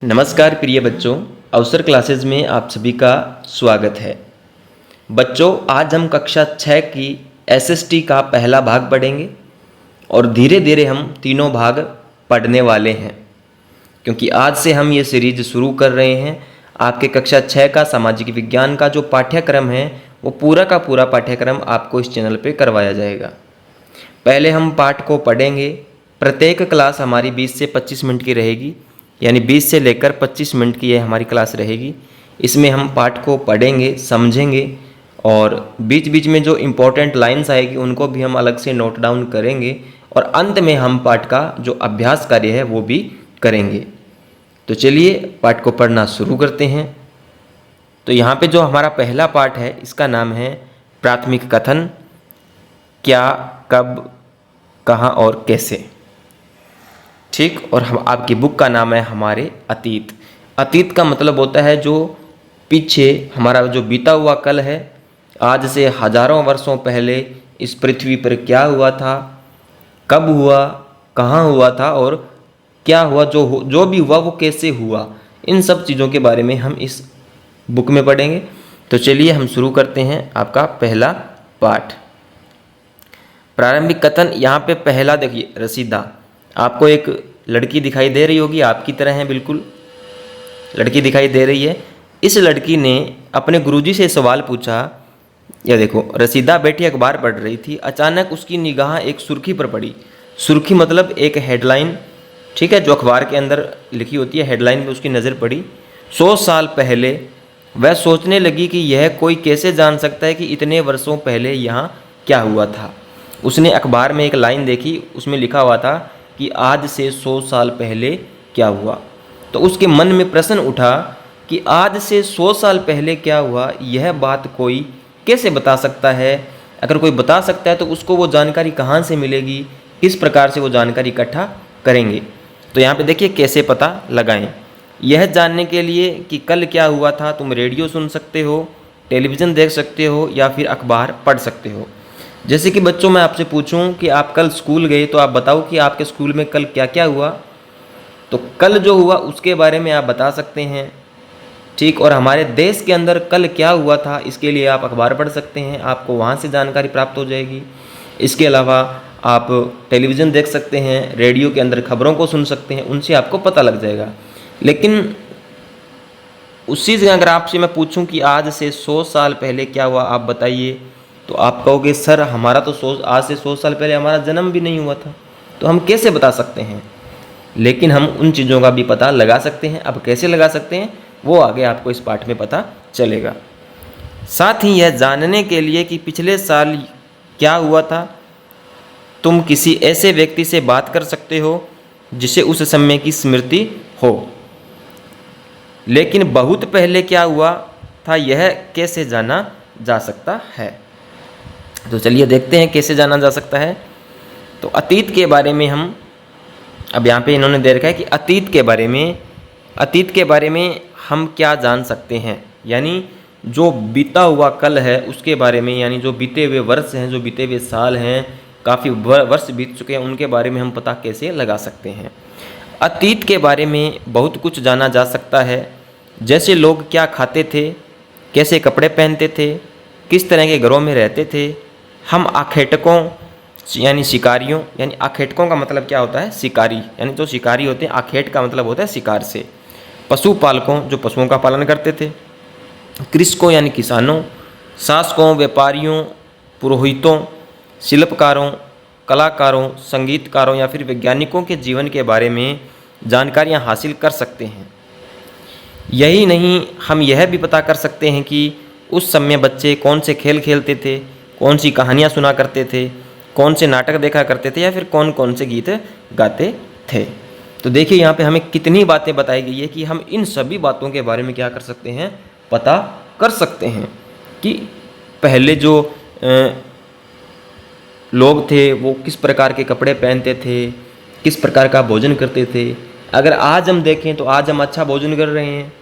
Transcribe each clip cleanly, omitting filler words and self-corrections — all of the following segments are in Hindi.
नमस्कार प्रिय बच्चों, अवसर क्लासेस में आप सभी का स्वागत है। बच्चों, आज हम कक्षा 6 की एसएसटी का पहला भाग पढ़ेंगे और धीरे धीरे हम तीनों भाग पढ़ने वाले हैं, क्योंकि आज से हम ये सीरीज शुरू कर रहे हैं। आपके कक्षा 6 का सामाजिक विज्ञान का जो पाठ्यक्रम है वो पूरा का पूरा पाठ्यक्रम आपको इस चैनल पे करवाया जाएगा। पहले हम पाठ को पढ़ेंगे। प्रत्येक क्लास हमारी 20 से 25 मिनट की रहेगी, यानी 20 से लेकर 25 मिनट की ये हमारी क्लास रहेगी। इसमें हम पाठ को पढ़ेंगे, समझेंगे और बीच बीच में जो इम्पोर्टेंट लाइंस आएगी उनको भी हम अलग से नोट डाउन करेंगे और अंत में हम पाठ का जो अभ्यास कार्य है वो भी करेंगे। तो चलिए पाठ को पढ़ना शुरू करते हैं। तो यहाँ पे जो हमारा पहला पाठ है इसका नाम है प्राथमिक कथन। क्या, कब, कहाँ और कैसे। ठीक, और हम आपकी बुक का नाम है हमारे अतीत। अतीत का मतलब होता है जो पीछे हमारा जो बीता हुआ कल है, आज से हजारों वर्षों पहले इस पृथ्वी पर क्या हुआ था, कब हुआ, कहाँ हुआ था और क्या हुआ, जो भी हुआ वो कैसे हुआ, इन सब चीज़ों के बारे में हम इस बुक में पढ़ेंगे। तो चलिए हम शुरू करते हैं आपका पहला पाठ। प्रारंभिक कथन। यहाँ पे पहला देखिए, रसीदा। आपको एक लड़की दिखाई दे रही होगी, आपकी तरह है, बिल्कुल लड़की दिखाई दे रही है। इस लड़की ने अपने गुरुजी से सवाल पूछा। यह देखो, रसीदा बैठी अखबार पढ़ रही थी। अचानक उसकी निगाह एक सुर्खी पर पड़ी। सुर्खी मतलब एक हेडलाइन, ठीक है, जो अखबार के अंदर लिखी होती है, हेडलाइन में उसकी नज़र पड़ी। 100 साल पहले। वह सोचने लगी कि यह कोई कैसे जान सकता है कि इतने वर्षों पहले यहाँ क्या हुआ था। उसने अखबार में एक लाइन देखी, उसमें लिखा हुआ था कि आज से 100 साल पहले क्या हुआ। तो उसके मन में प्रश्न उठा कि आज से 100 साल पहले क्या हुआ, यह बात कोई कैसे बता सकता है। अगर कोई बता सकता है तो उसको वो जानकारी कहाँ से मिलेगी, किस प्रकार से वो जानकारी इकट्ठा करेंगे। तो यहाँ पे देखिए कैसे पता लगाएं। यह जानने के लिए कि कल क्या हुआ था, तुम रेडियो सुन सकते हो, टेलीविज़न देख सकते हो या फिर अखबार पढ़ सकते हो। जैसे कि बच्चों, मैं आपसे पूछूं कि आप कल स्कूल गए तो आप बताओ कि आपके स्कूल में कल क्या क्या हुआ। तो कल जो हुआ उसके बारे में आप बता सकते हैं, ठीक। और हमारे देश के अंदर कल क्या हुआ था इसके लिए आप अखबार पढ़ सकते हैं, आपको वहाँ से जानकारी प्राप्त हो जाएगी। इसके अलावा आप टेलीविज़न देख सकते हैं, रेडियो के अंदर खबरों को सुन सकते हैं, उनसे आपको पता लग जाएगा। लेकिन उसी से अगर आपसे मैं पूछूं कि आज से 100 साल पहले क्या हुआ, आप बताइए, तो आप कहोगे सर हमारा तो आज से 100 साल पहले हमारा जन्म भी नहीं हुआ था, तो हम कैसे बता सकते हैं। लेकिन हम उन चीज़ों का भी पता लगा सकते हैं। अब कैसे लगा सकते हैं वो आगे आपको इस पाठ में पता चलेगा। साथ ही यह जानने के लिए कि पिछले साल क्या हुआ था, तुम किसी ऐसे व्यक्ति से बात कर सकते हो जिसे उस समय की स्मृति हो। लेकिन बहुत पहले क्या हुआ था यह कैसे जाना जा सकता है। तो चलिए देखते हैं कैसे जाना जा सकता है। तो अतीत के बारे में हम, अब यहाँ पे इन्होंने दे रखा है कि अतीत के बारे में हम क्या जान सकते हैं, यानी जो बीता हुआ कल है उसके बारे में, यानी जो बीते हुए वर्ष हैं, जो बीते हुए साल हैं, काफ़ी वर्ष बीत चुके हैं, उनके बारे में हम पता कैसे लगा सकते हैं। अतीत के बारे में बहुत कुछ जाना जा सकता है, जैसे लोग क्या खाते थे, कैसे कपड़े पहनते थे, किस तरह के घरों में रहते थे। हम आखेटकों यानी शिकारियों, यानी आखेटकों का मतलब क्या होता है, शिकारी, यानी जो शिकारी होते हैं। आखेट का मतलब होता है शिकार से। पशुपालकों, जो पशुओं का पालन करते थे। कृषकों यानी किसानों। शासकों, व्यापारियों, पुरोहितों, शिल्पकारों, कलाकारों, संगीतकारों या फिर वैज्ञानिकों के जीवन के बारे में जानकारियाँ हासिल कर सकते हैं। यही नहीं, हम यह भी पता कर सकते हैं कि उस समय बच्चे कौन से खेल खेलते थे, कौन सी कहानियाँ सुना करते थे, कौन से नाटक देखा करते थे या फिर कौन कौन से गीत गाते थे। तो देखिए यहाँ पे हमें कितनी बातें बताई गई है कि हम इन सभी बातों के बारे में क्या कर सकते हैं, पता कर सकते हैं कि पहले जो लोग थे वो किस प्रकार के कपड़े पहनते थे, किस प्रकार का भोजन करते थे। अगर आज हम देखें तो आज हम अच्छा भोजन कर रहे हैं,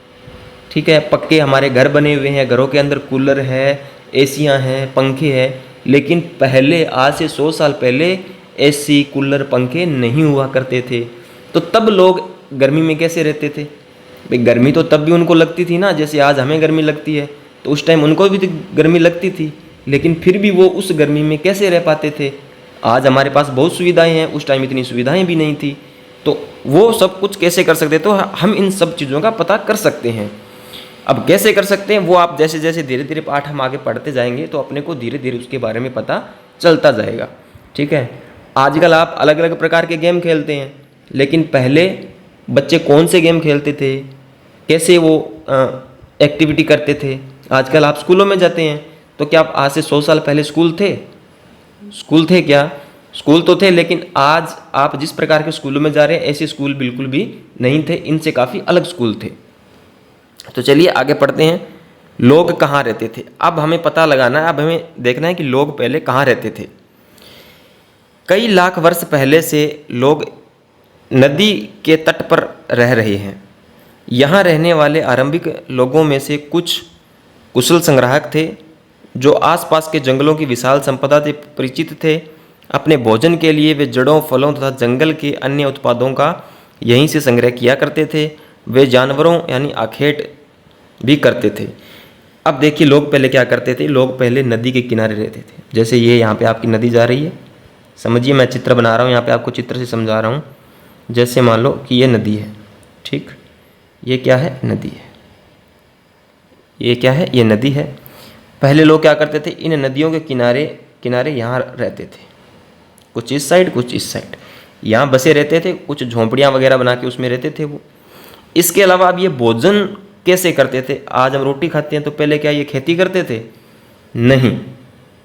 ठीक है, पक्के हमारे घर बने हुए हैं, घरों के अंदर कूलर है, एसियां हैं, पंखे हैं। लेकिन पहले, आज से 100 साल पहले एसी, कूलर, पंखे नहीं हुआ करते थे। तो तब लोग गर्मी में कैसे रहते थे, भाई गर्मी तो तब भी उनको लगती थी ना, जैसे आज हमें गर्मी लगती है, तो उस टाइम उनको भी तो गर्मी लगती थी, लेकिन फिर भी वो उस गर्मी में कैसे रह पाते थे। आज हमारे पास बहुत सुविधाएं हैं, उस टाइम इतनी सुविधाएं भी नहीं थी, तो वो सब कुछ कैसे कर सकते। तो हम इन सब चीज़ों का पता कर सकते हैं। अब कैसे कर सकते हैं वो आप जैसे जैसे धीरे धीरे पाठ हम आगे पढ़ते जाएंगे तो अपने को धीरे धीरे उसके बारे में पता चलता जाएगा। ठीक है, आजकल आप अलग अलग प्रकार के गेम खेलते हैं, लेकिन पहले बच्चे कौन से गेम खेलते थे, कैसे वो एक्टिविटी करते थे। आजकल आप स्कूलों में जाते हैं, तो क्या आप आज से 100 साल पहले स्कूल थे? स्कूल थे क्या? स्कूल तो थे, लेकिन आज आप जिस प्रकार के स्कूलों में जा रहे हैं ऐसे स्कूल बिल्कुल भी नहीं थे, इनसे काफ़ी अलग स्कूल थे। तो चलिए आगे पढ़ते हैं। लोग कहाँ रहते थे, अब हमें पता लगाना है, अब हमें देखना है कि लोग पहले कहाँ रहते थे। कई लाख वर्ष पहले से लोग नदी के तट पर रह रहे हैं। यहाँ रहने वाले आरंभिक लोगों में से कुछ कुशल संग्राहक थे जो आसपास के जंगलों की विशाल संपदा से परिचित थे। अपने भोजन के लिए वे जड़ों, फलों तथा जंगल के अन्य उत्पादों का यहीं से संग्रह किया करते थे। वे जानवरों यानी आखेट भी करते थे। अब देखिए लोग पहले क्या करते थे। लोग पहले नदी के किनारे रहते थे। जैसे ये यहाँ पे आपकी नदी जा रही है, समझिए मैं चित्र बना रहा हूँ, यहाँ पे आपको चित्र से समझा रहा हूँ। जैसे मान लो कि ये नदी है, ठीक, ये क्या है? नदी है। ये क्या है? ये नदी है। पहले लोग क्या करते थे, इन नदियों के किनारे किनारे यहाँ रहते थे, कुछ इस साइड कुछ इस साइड, यहाँ बसे रहते थे, कुछ झोंपड़ियाँ वगैरह बना के उसमें रहते थे वो। इसके अलावा अब ये भोजन कैसे करते थे? आज हम रोटी खाते हैं, तो पहले क्या ये खेती करते थे? नहीं,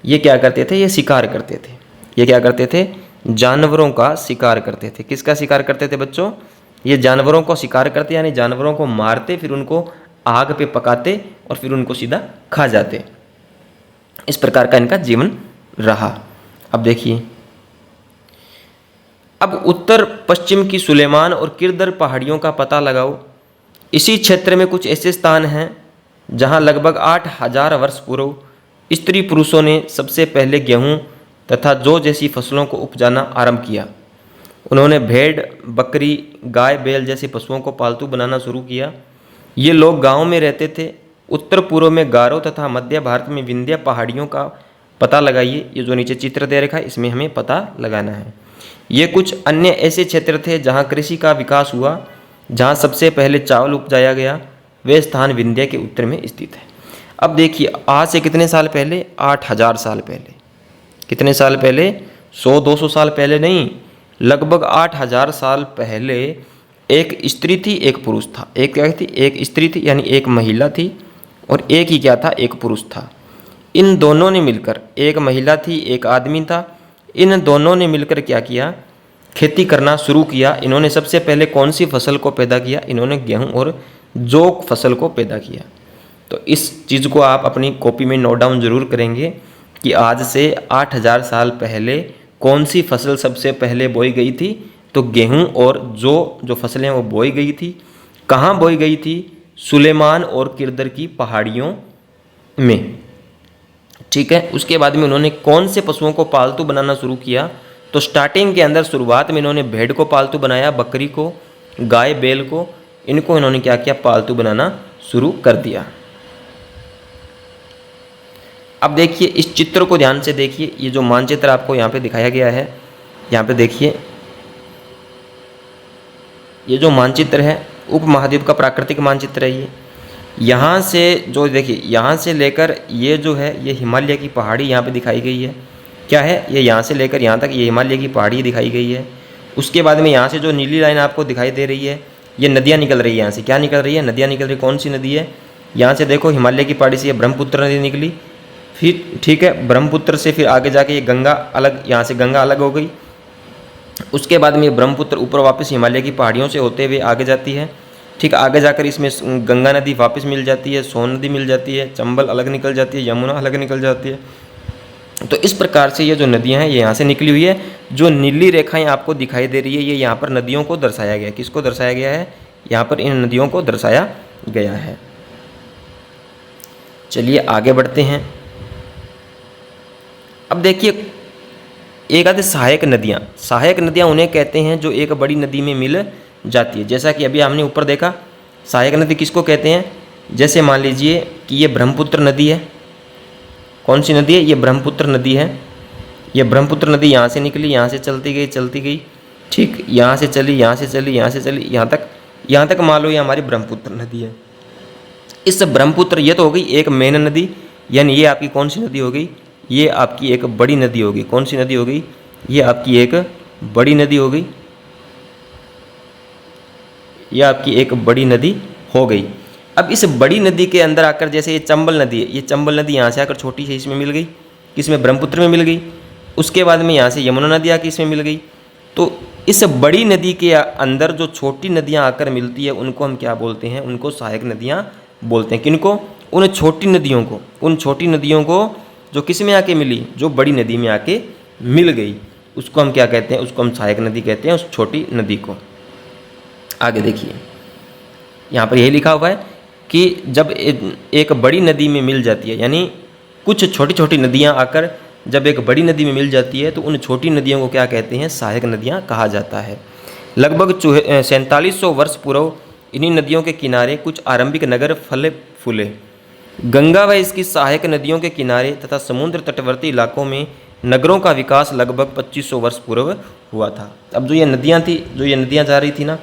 ये क्या करते थे? ये शिकार करते थे। ये क्या करते थे? जानवरों का शिकार करते थे। किसका शिकार करते थे बच्चों? ये जानवरों को शिकार करते, यानी जानवरों को मारते, फिर उनको आग पे पकाते और फिर उनको सीधा खा जाते। इस प्रकार का इनका जीवन रहा। अब देखिए, अब उत्तर पश्चिम की सुलेमान और किरदर पहाड़ियों का पता लगाओ। इसी क्षेत्र में कुछ ऐसे स्थान हैं जहां लगभग 8000 वर्ष पूर्व स्त्री पुरुषों ने सबसे पहले गेहूं तथा जौ जैसी फसलों को उपजाना आरंभ किया। उन्होंने भेड़, बकरी, गाय, बैल जैसे पशुओं को पालतू बनाना शुरू किया। ये लोग गांव में रहते थे। उत्तर पूर्व में गारो तथा मध्य भारत में विंध्य पहाड़ियों का पता लगाइए। ये जो नीचे चित्र दे रखा है इसमें हमें पता लगाना है। ये कुछ अन्य ऐसे क्षेत्र थे जहाँ कृषि का विकास हुआ, जहाँ सबसे पहले चावल उपजाया गया। वे स्थान विंध्य के उत्तर में स्थित है। अब देखिए, आज से कितने साल पहले? 8000 साल पहले। कितने साल पहले? 100-200 साल पहले नहीं, लगभग 8000 साल पहले एक स्त्री थी, एक पुरुष था। एक क्या थी? एक स्त्री थी, यानी एक महिला थी, और एक ही क्या था? एक पुरुष था। इन दोनों ने मिलकर, एक महिला थी, एक आदमी था, इन दोनों ने मिलकर क्या किया? खेती करना शुरू किया। इन्होंने सबसे पहले कौन सी फसल को पैदा किया? इन्होंने गेहूं और जौ फसल को पैदा किया। तो इस चीज़ को आप अपनी कॉपी में नोट डाउन जरूर करेंगे कि आज से 8000 साल पहले कौन सी फसल सबसे पहले बोई गई थी। तो गेहूं और जौ जो फसलें वो बोई गई थी। कहाँ बोई गई थी? सुलेमान और किरदर की पहाड़ियों में। ठीक है, उसके बाद में उन्होंने कौन से पशुओं को पालतू बनाना शुरू किया? तो स्टार्टिंग के अंदर शुरुआत में इन्होंने भेड़ को पालतू बनाया, बकरी को, गाय, बैल को, इनको इन्होंने क्या किया? पालतू बनाना शुरू कर दिया। अब देखिए, इस चित्र को ध्यान से देखिए। ये जो मानचित्र आपको यहाँ पे दिखाया गया है, यहाँ पे देखिए, ये जो मानचित्र है उपमहाद्वीप का प्राकृतिक मानचित्र है। ये यहाँ से जो देखिए, यहाँ से लेकर ये जो है ये हिमालय की पहाड़ी यहाँ पे दिखाई गई है। क्या है? ये यहाँ से लेकर यहाँ तक ये हिमालय की पहाड़ी दिखाई गई है। उसके बाद में यहाँ से जो नीली लाइन आपको दिखाई दे रही है, ये नदियाँ निकल रही है। यहाँ से क्या निकल रही है? नदियाँ निकल रही। कौन सी नदी है? यहाँ से देखो, हिमालय की पहाड़ी से ये ब्रह्मपुत्र नदी निकली। फिर ठीक है, ब्रह्मपुत्र से फिर आगे जाके ये गंगा अलग, यहाँ से गंगा अलग हो गई। उसके बाद में ये ब्रह्मपुत्र ऊपर वापस हिमालय की पहाड़ियों से होते हुए आगे जाती है। ठीक, आगे जाकर इसमें गंगा नदी वापस मिल जाती है, सोन नदी मिल जाती है, चंबल अलग निकल जाती है, यमुना अलग निकल जाती है। तो इस प्रकार से ये जो नदियाँ हैं ये यहाँ से निकली हुई है। जो नीली रेखाएं आपको दिखाई दे रही है, ये यहाँ पर नदियों को दर्शाया गया है। किसको दर्शाया गया है? यहाँ पर इन नदियों को दर्शाया गया है। चलिए आगे बढ़ते हैं। अब देखिए, एक आधे सहायक नदियाँ। सहायक नदियाँ उन्हें कहते हैं जो एक बड़ी नदी में मिल जाती है। जैसा कि अभी हमने ऊपर देखा सहायक नदी किसको कहते हैं? जैसे मान लीजिए कि ये ब्रह्मपुत्र नदी है। कौन सी नदी है? ये ब्रह्मपुत्र नदी है। ये ब्रह्मपुत्र नदी यहाँ से निकली, यहाँ से चलती गई, ठीक, यहाँ से चली, यहाँ से चली, यहाँ से चली, यहाँ तक मान लो ये हमारी ब्रह्मपुत्र नदी है। इस ब्रह्मपुत्र, ये तो हो गई एक मेन नदी, यानी ये आपकी कौन सी नदी हो गई? ये आपकी एक बड़ी नदी होगी। कौन सी नदी हो गई? ये आपकी एक बड़ी नदी हो गई। ये आपकी एक बड़ी नदी हो गई। अब इस बड़ी नदी के अंदर आकर, जैसे ये चंबल नदी है, ये चंबल नदी यहाँ से आकर छोटी सी इसमें मिल गई, किसमें? ब्रह्मपुत्र में मिल गई। उसके बाद में यहाँ से यमुना नदी आकर इसमें मिल गई। तो इस बड़ी नदी के अंदर जो छोटी नदियाँ आकर मिलती है उनको हम क्या बोलते हैं? उनको सहायक नदियाँ बोलते हैं। किनको? उन छोटी नदियों को। उन छोटी नदियों को जो किस में आके मिली? जो बड़ी नदी में आके मिल गई, उसको हम क्या कहते हैं? उसको हम सहायक नदी कहते हैं, उस छोटी नदी को। आगे देखिए, यहाँ पर यही लिखा हुआ है कि जब एक बड़ी नदी में मिल जाती है, यानी कुछ छोटी छोटी नदियाँ आकर जब एक बड़ी नदी में मिल जाती है तो उन छोटी नदियों को क्या कहते हैं? सहायक नदियाँ कहा जाता है। लगभग 4700 वर्ष पूर्व इन्हीं नदियों के किनारे कुछ आरंभिक नगर फले फूले। गंगा व इसकी सहायक नदियों के किनारे तथा समुद्र तटवर्ती इलाकों में नगरों का विकास लगभग 2500 वर्ष पूर्व हुआ था। अब जो ये नदियाँ थी, जो ये नदियाँ जा रही थी ना,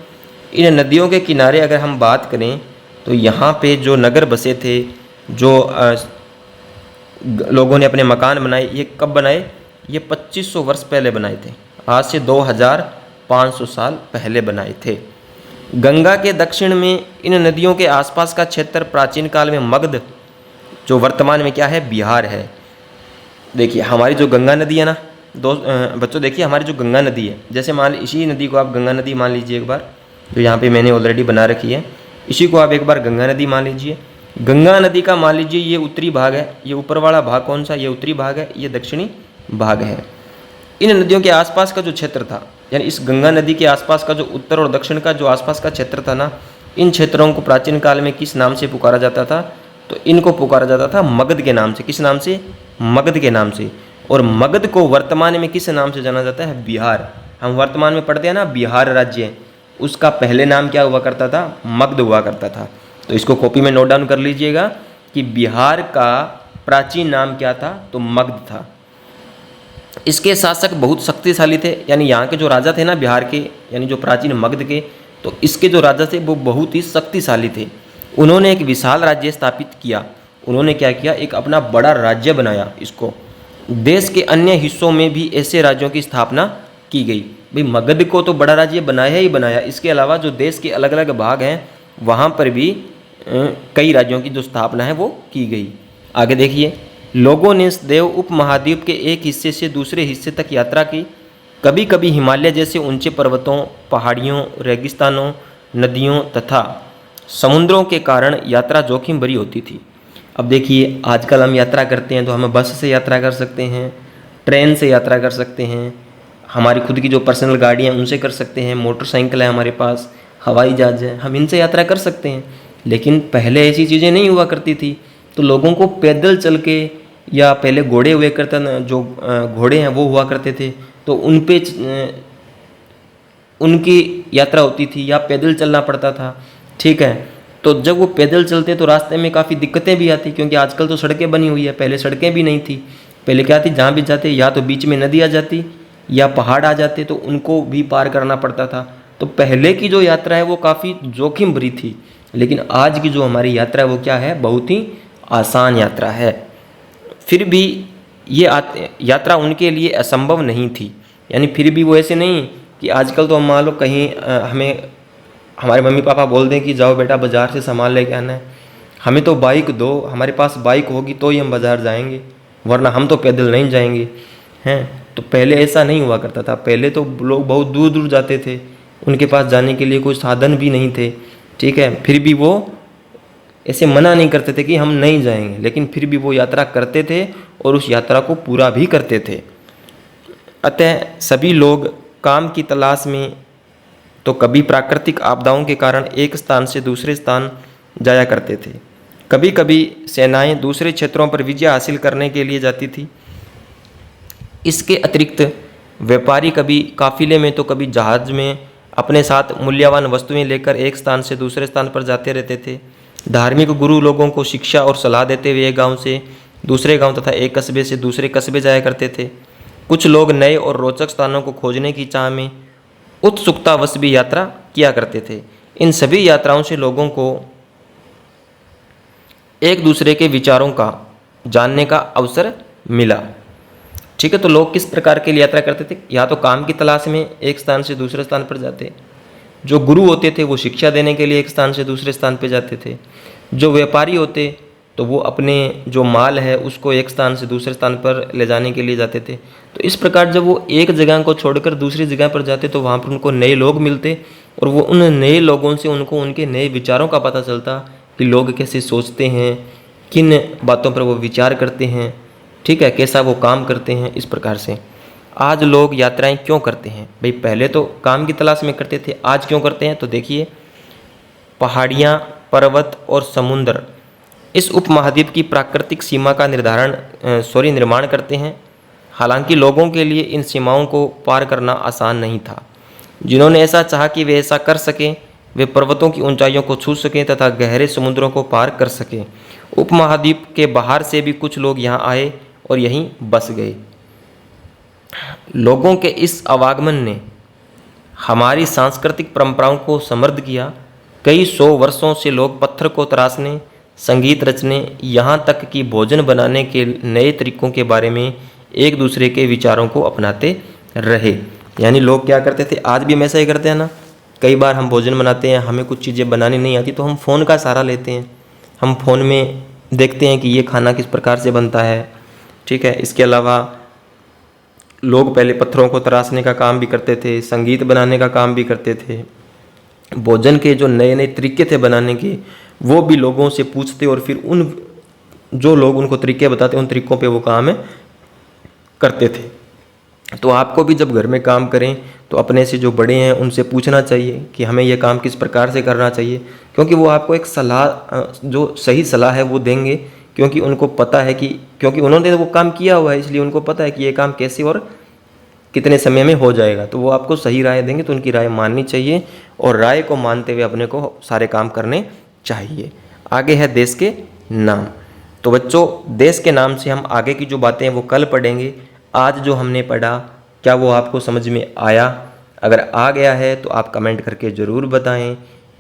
इन नदियों के किनारे अगर हम बात करें तो यहाँ पे जो नगर बसे थे, जो लोगों ने अपने मकान बनाए, ये कब बनाए? ये 2500 वर्ष पहले बनाए थे। आज से 2500 साल पहले बनाए थे। गंगा के दक्षिण में इन नदियों के आसपास का क्षेत्र प्राचीन काल में मगध, जो वर्तमान में क्या है? बिहार है। देखिए हमारी जो गंगा नदी है ना बच्चों, देखिए हमारी जो गंगा नदी है, जैसे मान इसी नदी को आप गंगा नदी मान लीजिए एक बार, जो यहाँ पे मैंने ऑलरेडी बना रखी है, इसी को आप एक बार गंगा नदी मान लीजिए। गंगा नदी का मान लीजिए ये उत्तरी भाग है, ये ऊपर वाला भाग कौन सा? ये उत्तरी भाग है, ये दक्षिणी भाग है। इन नदियों के आसपास का जो क्षेत्र था, यानी इस गंगा नदी के आसपास का जो उत्तर और दक्षिण का जो आसपास का क्षेत्र था ना, इन क्षेत्रों को प्राचीन काल में किस नाम से पुकारा जाता था? तो इनको पुकारा जाता था मगध के नाम से। किस नाम से? मगध के नाम से। और मगध को वर्तमान में किस नाम से जाना जाता है? बिहार। हम वर्तमान में पढ़ते हैं ना बिहार राज्य, उसका पहले नाम क्या हुआ करता था? मगध हुआ करता था। तो इसको कॉपी में नोट डाउन कर लीजिएगा कि बिहार का प्राचीन नाम क्या था? तो मगध था। इसके शासक बहुत शक्तिशाली थे, यानी यहाँ के जो राजा थे ना बिहार के, यानी जो प्राचीन मगध के, तो इसके जो राजा थे वो बहुत ही शक्तिशाली थे। उन्होंने एक विशाल राज्य स्थापित किया। उन्होंने क्या किया? एक अपना बड़ा राज्य बनाया। इसको देश के अन्य हिस्सों में भी ऐसे राज्यों की स्थापना की गई। भाई मगध को तो बड़ा राज्य बनाया ही बनाया, इसके अलावा जो देश के अलग अलग भाग हैं वहाँ पर भी कई राज्यों की जो स्थापना है वो की गई। आगे देखिए, लोगों ने इस देव उपमहाद्वीप के एक हिस्से से दूसरे हिस्से तक यात्रा की। कभी कभी हिमालय जैसे ऊंचे पर्वतों, पहाड़ियों, रेगिस्तानों, नदियों तथा समुद्रों के कारण यात्रा जोखिम भरी होती थी। अब देखिए आजकल हम यात्रा करते हैं तो हम बस से यात्रा कर सकते हैं, ट्रेन से यात्रा कर सकते हैं, हमारी खुद की जो पर्सनल गाड़ियाँ उनसे कर सकते हैं, मोटरसाइकिल है हमारे पास, हवाई जहाज़ है, हम इनसे यात्रा कर सकते हैं। लेकिन पहले ऐसी चीज़ें नहीं हुआ करती थी, तो लोगों को पैदल चल के, या पहले घोड़े हुए करता, जो घोड़े हैं वो हुआ करते थे, तो उन पे उनकी यात्रा होती थी, या पैदल चलना पड़ता था। ठीक है, तो जब वो पैदल चलते तो रास्ते में काफ़ी दिक्कतें भी आती, क्योंकि आजकल तो सड़कें बनी हुई है, पहले सड़कें भी नहीं थी। पहले क्या थी, जहाँ भी जाते या तो बीच में नदी आ जाती या पहाड़ आ जाते, तो उनको भी पार करना पड़ता था। तो पहले की जो यात्रा है वो काफ़ी जोखिम भरी थी, लेकिन आज की जो हमारी यात्रा है वो क्या है? बहुत ही आसान यात्रा है। फिर भी ये यात्रा उनके लिए असंभव नहीं थी, यानी फिर भी वो ऐसे नहीं कि आजकल तो हम मान लो कहीं हमें हमारे मम्मी पापा बोल दें कि जाओ बेटा बाज़ार से सामान लेके आना है, हमें तो बाइक दो, हमारे पास बाइक होगी तो ही हम बाज़ार जाएंगे, वरना हम तो पैदल नहीं जाएंगे हैं। तो पहले ऐसा नहीं हुआ करता था, पहले तो लोग बहुत दूर दूर जाते थे, उनके पास जाने के लिए कोई साधन भी नहीं थे। ठीक है, फिर भी वो ऐसे मना नहीं करते थे कि हम नहीं जाएंगे, लेकिन फिर भी वो यात्रा करते थे और उस यात्रा को पूरा भी करते थे। अतः सभी लोग काम की तलाश में तो कभी प्राकृतिक आपदाओं के कारण एक स्थान से दूसरे स्थान जाया करते थे। कभी कभी सेनाएं दूसरे क्षेत्रों पर विजय हासिल करने के लिए जाती थी। इसके अतिरिक्त व्यापारी कभी काफिले में तो कभी जहाज में अपने साथ मूल्यवान वस्तुएं लेकर एक स्थान से दूसरे स्थान पर जाते रहते थे। धार्मिक गुरु लोगों को शिक्षा और सलाह देते हुए एक गांव से दूसरे गांव तथा एक कस्बे से दूसरे कस्बे जाया करते थे। कुछ लोग नए और रोचक स्थानों को खोजने की चाह में उत्सुकतावश भी यात्रा किया करते थे। इन सभी यात्राओं से लोगों को एक दूसरे के विचारों का जानने का अवसर मिला। ठीक है, तो लोग किस प्रकार की यात्रा करते थे? या तो काम की तलाश में एक स्थान से दूसरे स्थान पर जाते, जो गुरु होते थे वो शिक्षा देने के लिए एक स्थान से दूसरे स्थान पर जाते थे, जो व्यापारी होते तो वो अपने जो माल है उसको एक स्थान से दूसरे स्थान पर ले जाने के लिए जाते थे। तो इस प्रकार जब वो एक जगह को छोड़कर दूसरी जगह पर जाते तो वहाँ पर उनको नए लोग मिलते और वो उन नए लोगों से उनको उनके नए विचारों का पता चलता कि लोग कैसे सोचते हैं, किन बातों पर वो विचार करते हैं, ठीक है, कैसा वो काम करते हैं। इस प्रकार से आज लोग यात्राएं क्यों करते हैं? भाई पहले तो काम की तलाश में करते थे, आज क्यों करते हैं? तो देखिए, पहाड़ियाँ, पर्वत और समुद्र इस उपमहाद्वीप की प्राकृतिक सीमा का निर्माण करते हैं। हालांकि लोगों के लिए इन सीमाओं को पार करना आसान नहीं था। जिन्होंने ऐसा चाहा कि वे ऐसा कर सकें, वे पर्वतों की ऊंचाइयों को छू सकें तथा गहरे समुद्रों को पार कर सकें। उपमहाद्वीप के बाहर से भी कुछ लोग यहाँ आए और यहीं बस गए। लोगों के इस आवागमन ने हमारी सांस्कृतिक परंपराओं को समृद्ध किया। कई सौ वर्षों से लोग पत्थर को तराशने, संगीत रचने, यहाँ तक कि भोजन बनाने के नए तरीकों के बारे में एक दूसरे के विचारों को अपनाते रहे। यानी लोग क्या करते थे, आज भी हम ऐसा ही करते हैं ना। कई बार हम भोजन बनाते हैं, हमें कुछ चीज़ें बनानी नहीं आती तो हम फ़ोन का सहारा लेते हैं। हम फ़ोन में देखते हैं कि ये खाना किस प्रकार से बनता है, ठीक है। इसके अलावा लोग पहले पत्थरों को तराशने का काम भी करते थे, संगीत बनाने का काम भी करते थे। भोजन के जो नए नए तरीके थे बनाने के, वो भी लोगों से पूछते और फिर उन जो लोग उनको तरीके बताते उन तरीकों पे वो काम करते थे। तो आपको भी जब घर में काम करें तो अपने से जो बड़े हैं उनसे पूछना चाहिए कि हमें यह काम किस प्रकार से करना चाहिए, क्योंकि वो आपको एक सलाह, जो सही सलाह है वो देंगे, क्योंकि उनको पता है कि क्योंकि उन्होंने वो काम किया हुआ है, इसलिए उनको पता है कि ये काम कैसे और कितने समय में हो जाएगा। तो वो आपको सही राय देंगे, तो उनकी राय माननी चाहिए और राय को मानते हुए अपने को सारे काम करने चाहिए। आगे है देश के नाम। तो बच्चों, देश के नाम से हम आगे की जो बातें हैं वो कल पढ़ेंगे। आज जो हमने पढ़ा क्या वो आपको समझ में आया? अगर आ गया है तो आप कमेंट करके ज़रूर बताएं।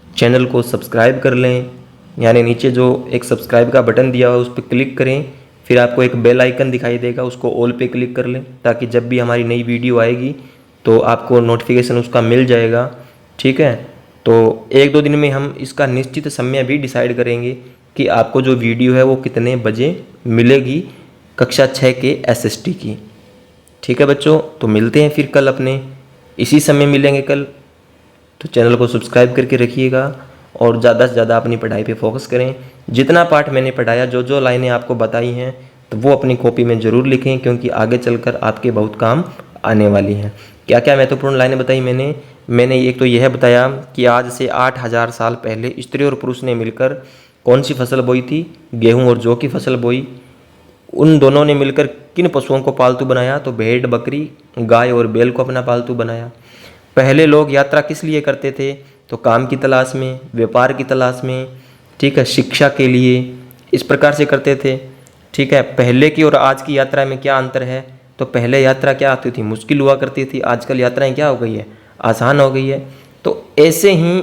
चैनल को सब्सक्राइब कर लें, यानी नीचे जो एक सब्सक्राइब का बटन दिया हुआ है उस पर क्लिक करें, फिर आपको एक बेल आइकन दिखाई देगा, उसको ऑल पे क्लिक कर लें ताकि जब भी हमारी नई वीडियो आएगी तो आपको नोटिफिकेशन उसका मिल जाएगा, ठीक है। तो 1-2 दिन में हम इसका निश्चित समय भी डिसाइड करेंगे कि आपको जो वीडियो है वो कितने बजे मिलेगी कक्षा 6 के SST की, ठीक है बच्चों। तो मिलते हैं फिर कल, अपने इसी समय मिलेंगे कल। तो चैनल को सब्सक्राइब करके रखिएगा और ज़्यादा से ज़्यादा अपनी पढ़ाई पे फोकस करें। जितना पाठ मैंने पढ़ाया, जो जो लाइनें आपको बताई हैं, तो वो अपनी कॉपी में ज़रूर लिखें, क्योंकि आगे चलकर आपके बहुत काम आने वाली हैं। क्या क्या महत्वपूर्ण लाइनें बताई मैंने एक तो यह बताया कि आज से 8000 साल पहले स्त्री और पुरुष ने मिलकर कौन सी फसल बोई थी? गेहूँ और जौ की फसल बोई। उन दोनों ने मिलकर किन पशुओं को पालतू बनाया? तो भेड़, बकरी, गाय और बैल को अपना पालतू बनाया। पहले लोग यात्रा किस लिए करते थे? तो काम की तलाश में, व्यापार की तलाश में, ठीक है, शिक्षा के लिए, इस प्रकार से करते थे, ठीक है। पहले की और आज की यात्रा में क्या अंतर है? तो पहले यात्रा क्या आती थी? मुश्किल हुआ करती थी। आजकल यात्राएं क्या हो गई है? आसान हो गई है। तो ऐसे ही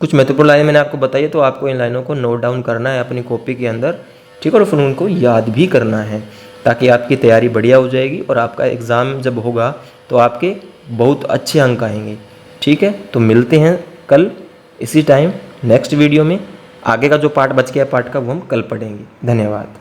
कुछ महत्वपूर्ण लाइनें मैंने आपको बताई है, तो आपको इन लाइनों को नोट डाउन करना है अपनी कॉपी के अंदर, ठीक है, और फिर उनको याद भी करना है ताकि आपकी तैयारी बढ़िया हो जाएगी और आपका एग्ज़ाम जब होगा तो आपके बहुत अच्छे अंक आएंगे, ठीक है। तो मिलते हैं कल इसी टाइम नेक्स्ट वीडियो में। आगे का जो पार्ट बच गया पार्ट का वो हम कल पढ़ेंगे। धन्यवाद।